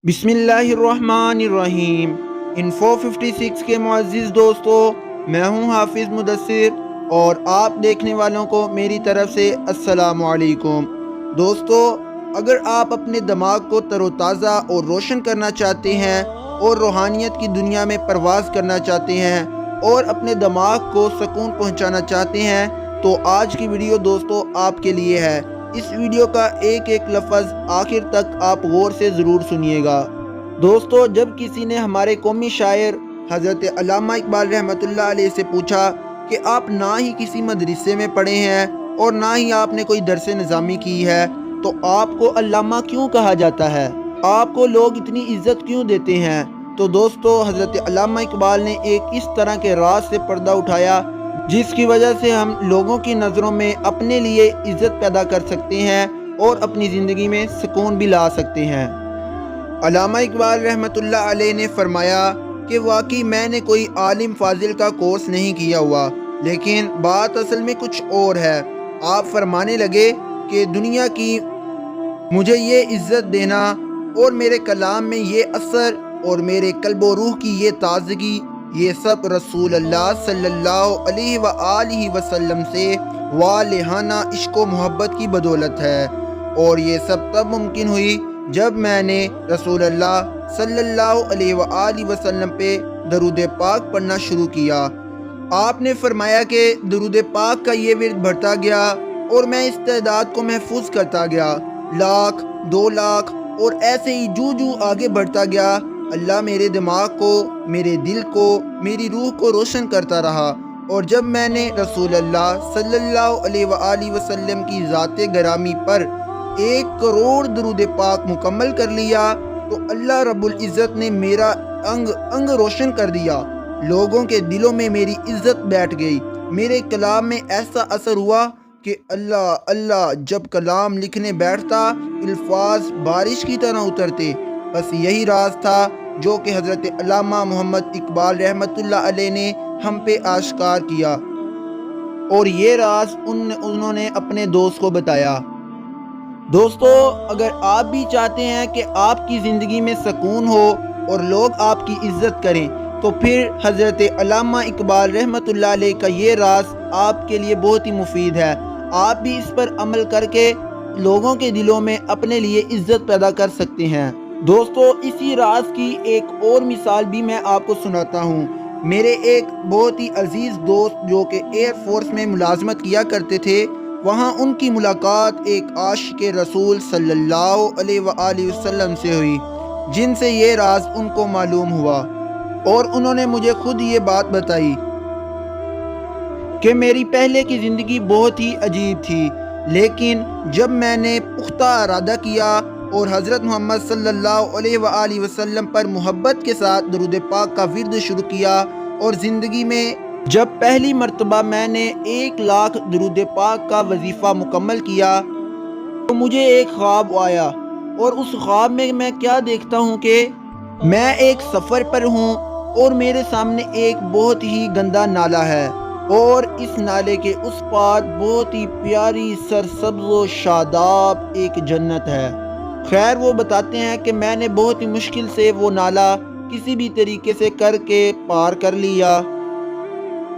बिस्मिल्लाहिर्रहमानिर्रहीम। इन्फो 56 के मुअज़्ज़िज़ दोस्तों, मैं हूं हाफिज़ मुदस्सिर और आप देखने वालों को मेरी तरफ से अस्सलामु अलैकुम। दोस्तों, अगर आप अपने दिमाग को तरोताज़ा और रोशन करना चाहते हैं और रूहानियत की दुनिया में परवाज़ करना चाहते हैं और अपने दिमाग को सुकून पहुंचाना चाहते हैं, तो आज की वीडियो दोस्तों आपके लिए है। इस वीडियो का एक एक लफ्ज़ आखिर तक आप गौर से ज़रूर सुनिएगा। दोस्तों, जब किसी ने हमारे कौमी शायर हज़रत अल्लामा इकबाल रहमतुल्लाह अलैह से पूछा कि आप ना ही किसी मदरसे में पढ़े हैं और ना ही आपने कोई दरस निज़ामी की है, तो आपको अल्लामा क्यों कहा जाता है, आपको लोग इतनी इज़्ज़त क्यों देते हैं? तो दोस्तों, हज़रत अल्लामा इकबाल ने एक इस तरह के राज से पर्दा उठाया जिसकी वजह से हम लोगों की नज़रों में अपने लिए इज़्ज़त पैदा कर सकते हैं और अपनी ज़िंदगी में सुकून भी ला सकते हैं। अल्लामा इकबाल रहमतुल्लाह अलैह ने फरमाया कि वाकई मैंने कोई आलिम फाजिल का कोर्स नहीं किया हुआ, लेकिन बात असल में कुछ और है। आप फरमाने लगे कि दुनिया की मुझे ये इज़्ज़त देना और मेरे कलाम में ये असर और मेरे कल्बो रूह की ये ताज़गी, ये सब रसूल अल्लाह सल्लल्लाहु अलैहि व आलिहि वसल्लम से वालिहाना इश्क व मोहब्बत की बदौलत है। और ये सब तब मुमकिन हुई जब मैंने रसूल अल्लाह सल्लल्लाहु अलैहि व आलिहि वसल्लम पे दरूद पाक पढ़ना शुरू किया। आपने फरमाया कि दरूद पाक का ये विर्द बढ़ता गया और मैं इस तादाद को महफूज करता गया। लाख, 2 लाख और ऐसे ही जू जू आगे बढ़ता गया। अल्लाह मेरे दिमाग को, मेरे दिल को, मेरी रूह को रोशन करता रहा। और जब मैंने रसूल अल्लाह सल्लल्लाहु अलैहि वसल्लम की ज़ाते गरामी पर 1 करोड़ दरूद पाक मुकम्मल कर लिया, तो अल्लाह रब्बुल इज़्ज़त ने मेरा अंग अंग रोशन कर दिया। लोगों के दिलों में मेरी इज़्ज़त बैठ गई। मेरे कलाम में ऐसा असर हुआ कि अल्लाह अल्लाह जब कलाम लिखने बैठता, अल्फाज बारिश की तरह उतरते। बस यही राज था जो कि हज़रत अल्लामा मोहम्मद इकबाल रहमतुल्लाह अलैह ने हम पे आश्कार किया, और ये राज उन्होंने अपने दोस्त को बताया। दोस्तों, अगर आप भी चाहते हैं कि आपकी ज़िंदगी में सुकून हो और लोग आपकी इज़्ज़त करें, तो फिर हज़रत अल्लामा इकबाल रहमतुल्लाह अलैह का ये राज आपके लिए बहुत ही मुफीद है। आप भी इस पर अमल करके लोगों के दिलों में अपने लिए इज़्ज़त पैदा कर सकते हैं। दोस्तों, इसी राज की एक और मिसाल भी मैं आपको सुनाता हूँ। मेरे एक बहुत ही अजीज़ दोस्त जो कि एयर फोर्स में मुलाजमत किया करते थे, वहाँ उनकी मुलाकात एक आशिक रसूल सल्लल्लाहु अलैहि वसल्लम से हुई, जिनसे ये राज उनको मालूम हुआ। और उन्होंने मुझे खुद ये बात बताई कि मेरी पहले की ज़िंदगी बहुत ही अजीब थी, लेकिन जब मैंने पुख्ता इरादा किया और हज़रत मोहम्मद सल्लल्लाहु अलैहि वसल्लम पर मोहब्बत के साथ दरूद पाक का विर्द शुरू किया, और ज़िंदगी में जब पहली मर्तबा मैंने 1 लाख दरूद पाक का वजीफ़ा मुकम्मल किया, तो मुझे एक ख्वाब आया। और उस ख्वाब में मैं क्या देखता हूँ कि मैं एक सफ़र पर हूँ और मेरे सामने एक बहुत ही गंदा नाला है, और इस नाले के उस पार बहुत ही प्यारी सरसब्ज़ शादाब एक जन्नत है। खैर, वो बताते हैं कि मैंने बहुत ही मुश्किल से वो नाला किसी भी तरीके से करके पार कर लिया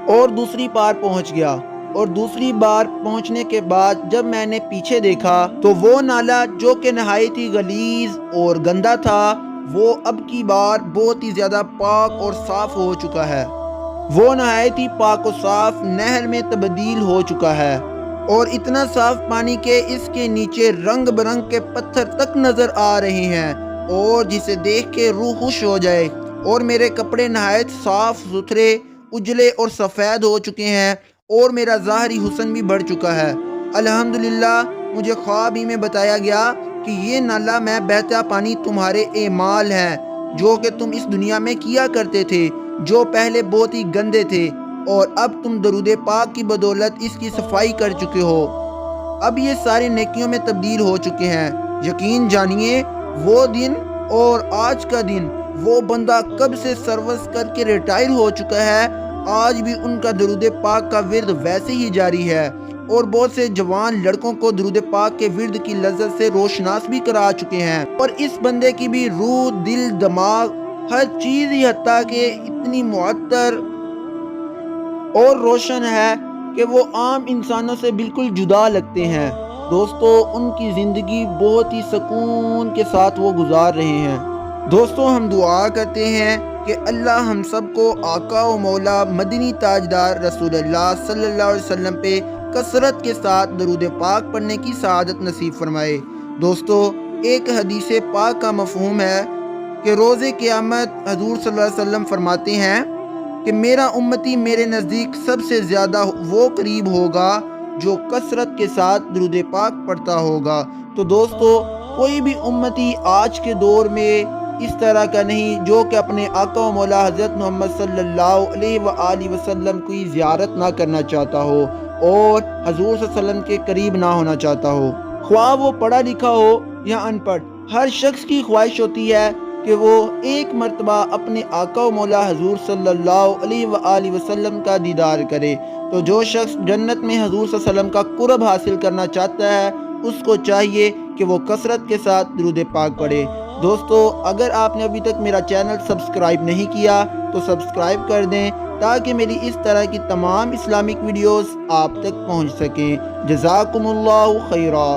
और दूसरी पार पहुंच गया। और दूसरी बार पहुंचने के बाद जब मैंने पीछे देखा, तो वो नाला जो कि नहायत ही गलीज और गंदा था, वो अब की बार बहुत ही ज़्यादा पाक और साफ़ हो चुका है। वो नहायत ही पाक और साफ़ नहर में तब्दील हो चुका है, और इतना साफ पानी के इसके नीचे रंग बिरंग के पत्थर तक नज़र आ रहे हैं, और जिसे देख के रूह खुश हो जाए। और मेरे कपड़े नहायत साफ सुथरे, उजले और सफ़ेद हो चुके हैं, और मेरा ज़ाहरी हुस्न भी बढ़ चुका है। अल्हम्दुलिल्लाह, मुझे ख्वाब ही में बताया गया कि ये नाला में बहता पानी तुम्हारे एमाल हैं जो कि तुम इस दुनिया में किया करते थे, जो पहले बहुत ही गंदे थे, और अब तुम दरूद पाक की बदौलत इसकी सफाई कर चुके हो। अब ये सारे नेकियों में तब्दील हो चुके हैं। यकीन जानिए, वो दिन और आज का दिन, वो बंदा कब से सर्विस करके रिटायर हो चुका है, आज भी उनका दरूद पाक का विर्द वैसे ही जारी है। اور بہت سے جوان لڑکوں کو درود پاک کے ورد کی لذت سے روشناس بھی کرا چکے ہیں، اور اس بندے کی بھی روح، دل، دماغ، ہر چیز ہی حتیٰ کہ اتنی معطر اور روشن ہے کہ وہ عام انسانوں سے بالکل جدا لگتے ہیں۔ دوستو، ان کی زندگی بہت ہی سکون کے ساتھ وہ گزار رہے ہیں۔ دوستو، ہم دعا کرتے ہیں کہ اللہ ہم سب کو آقا و مولا مدنی تاجدار رسول اللہ صلی اللہ علیہ وسلم پہ کثرت کے ساتھ درود پاک پڑھنے کی سعادت نصیب فرمائے۔ دوستو، ایک حدیث پاک کا مفہوم ہے کہ روز قیامت حضور صلی اللہ علیہ وسلم فرماتے ہیں کہ میرا امتی میرے نزدیک سب سے زیادہ وہ قریب ہوگا جو کثرت کے ساتھ درود پاک پڑھتا ہوگا۔ تو دوستو، کوئی بھی امتی آج کے دور میں اس طرح کا نہیں جو کہ اپنے آقا و مولا حضرت محمد صلی اللہ علیہ وآلہ وسلم کی زیارت نہ کرنا چاہتا ہو اور حضور صلی اللہ علیہ وسلم کے قریب نہ ہونا چاہتا ہو، خواہ وہ پڑھا لکھا ہو یا ان پڑھ۔ ہر شخص کی خواہش ہوتی ہے کہ وہ ایک مرتبہ اپنے آقا و مولا حضور صلی اللہ علیہ وآلہ وسلم کا دیدار کرے۔ تو جو شخص جنت میں حضور صلی اللہ علیہ وسلم کا قرب حاصل کرنا چاہتا ہے، اس کو چاہیے کہ وہ کثرت کے ساتھ درود پاک پڑھے۔ دوستو، اگر آپ نے ابھی تک میرا چینل سبسکرائب نہیں کیا تو سبسکرائب کر دیں تاکہ میری اس طرح کی تمام اسلامک ویڈیوز آپ تک پہنچ سکیں۔ جزاکم اللہ خیرہ۔